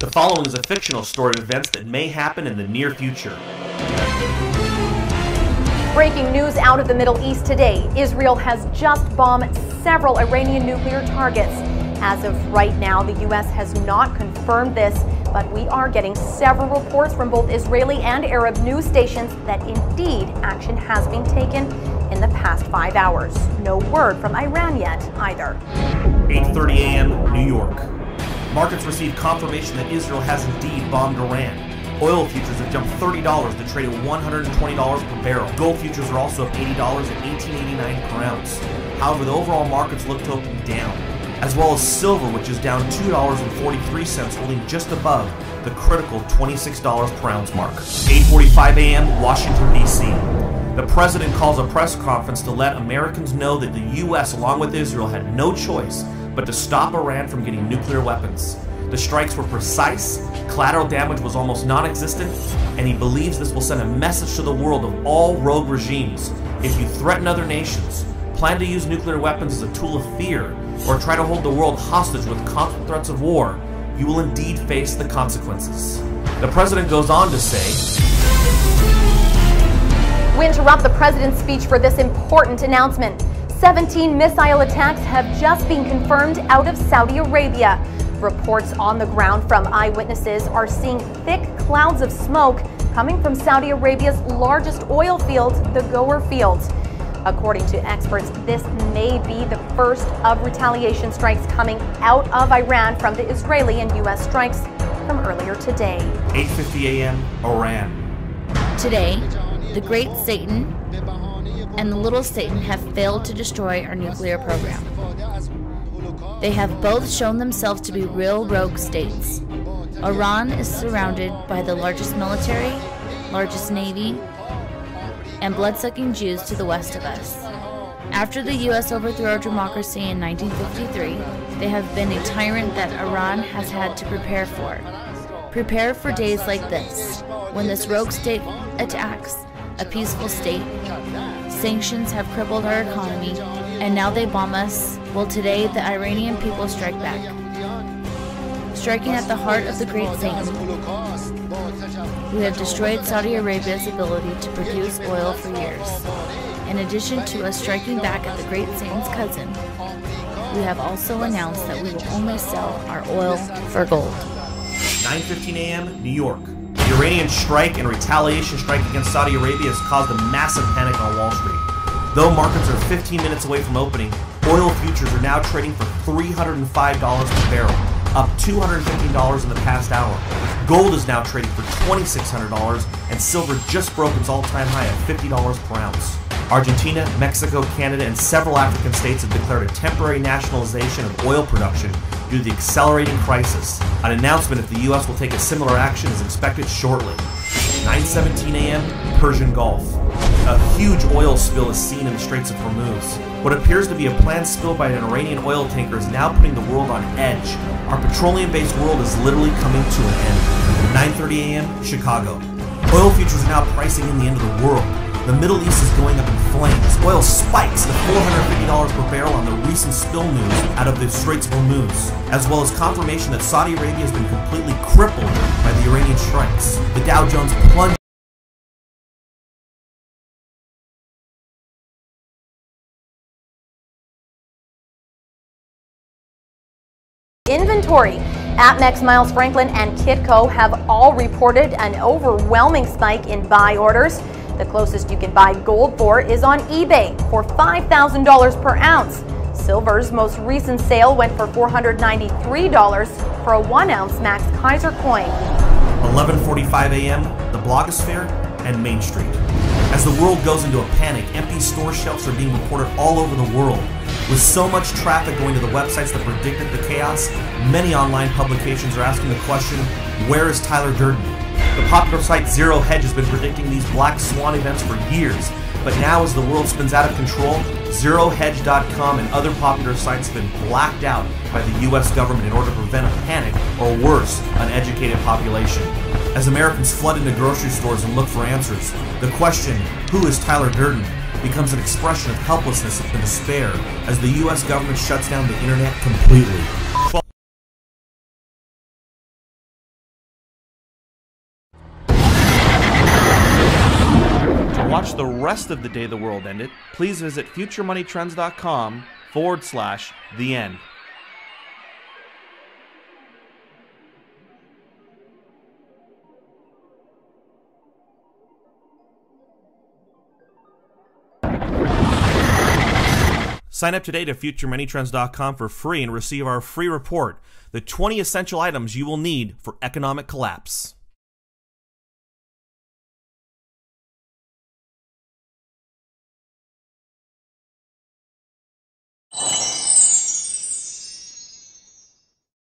The following is a fictional story of events that may happen in the near future. Breaking news out of the Middle East today. Israel has just bombed several Iranian nuclear targets. As of right now, the U.S. has not confirmed this, but we are getting several reports from both Israeli and Arab news stations that indeed action has been taken in the past 5 hours. No word from Iran yet either. 8:30 a.m. New York. Markets received confirmation that Israel has indeed bombed Iran. Oil futures have jumped $30 to trade at $120 per barrel. Gold futures are also up $80 at $18.89 per ounce. However, the overall markets look to open down, as well as silver, which is down $2.43, holding just above the critical $26 per ounce mark. 8:45 a.m. Washington, D.C. The president calls a press conference to let Americans know that the U.S., along with Israel, had no choice but to stop Iran from getting nuclear weapons. The strikes were precise, collateral damage was almost non-existent, and he believes this will send a message to the world of all rogue regimes. If you threaten other nations, plan to use nuclear weapons as a tool of fear, or try to hold the world hostage with constant threats of war, you will indeed face the consequences. The president goes on to say, We interrupt the president's speech for this important announcement. 17 missile attacks have just been confirmed out of Saudi Arabia. Reports on the ground from eyewitnesses are seeing thick clouds of smoke coming from Saudi Arabia's largest oil field, the Gower Field. According to experts, this may be the first of retaliation strikes coming out of Iran from the Israeli and U.S. strikes from earlier today. 8:50 a.m. Iran. Today, the Great Satan and the Little Satan have failed to destroy our nuclear program. They have both shown themselves to be real rogue states. Iran is surrounded by the largest military, largest navy, and blood-sucking Jews to the west of us. After the U.S. overthrew our democracy in 1953, they have been a tyrant that Iran has had to prepare for. Prepare for days like this, when this rogue state attacks a peaceful state. Sanctions have crippled our economy, and now they bomb us. Well, today the Iranian people strike back, striking at the heart of the Great Satan. We have destroyed Saudi Arabia's ability to produce oil for years. In addition to us striking back at the Great Satan's cousin, we have also announced that we will only sell our oil for gold. 9:15 a.m. New York. The Iranian strike and retaliation strike against Saudi Arabia has caused a massive panic on Wall Street. Though markets are 15 minutes away from opening, oil futures are now trading for $305 per barrel, up $250 in the past hour. Gold is now trading for $2,600, and silver just broke its all-time high at $50 per ounce. Argentina, Mexico, Canada, and several African states have declared a temporary nationalization of oil production due to the accelerating crisis. An announcement if the U.S. will take a similar action is expected shortly. 9:17 a.m. Persian Gulf. A huge oil spill is seen in the Straits of Hormuz. What appears to be a planned spill by an Iranian oil tanker is now putting the world on edge. Our petroleum-based world is literally coming to an end. 9:30 a.m. Chicago. Oil futures are now pricing in the end of the world. The Middle East is going up in flames. Oil spikes to $450 per barrel on the recent spill news out of the Straits of Hormuz, as well as confirmation that Saudi Arabia has been completely crippled by the Iranian strikes. The Dow Jones plunged Inventory. APMEX, Miles Franklin, and Kitco have all reported an overwhelming spike in buy orders. The closest you can buy gold for is on eBay for $5,000 per ounce. Silver's most recent sale went for $493 for a 1-ounce Max Kaiser coin. 11:45 a.m. The blogosphere and Main Street. As the world goes into a panic, empty store shelves are being reported all over the world. With so much traffic going to the websites that predicted the chaos, many online publications are asking the question, where is Tyler Durden? The popular site Zero Hedge has been predicting these black swan events for years, but now as the world spins out of control, ZeroHedge.com and other popular sites have been blacked out by the U.S. government in order to prevent a panic, or worse, an educated population. As Americans flood into grocery stores and look for answers, the question, who is Tyler Durden, becomes an expression of helplessness and despair as the U.S. government shuts down the internet completely. rest of the day the world ended, please visit futuremoneytrends.com/the end. Sign up today to futuremoneytrends.com for free and receive our free report, the 20 essential items you will need for economic collapse.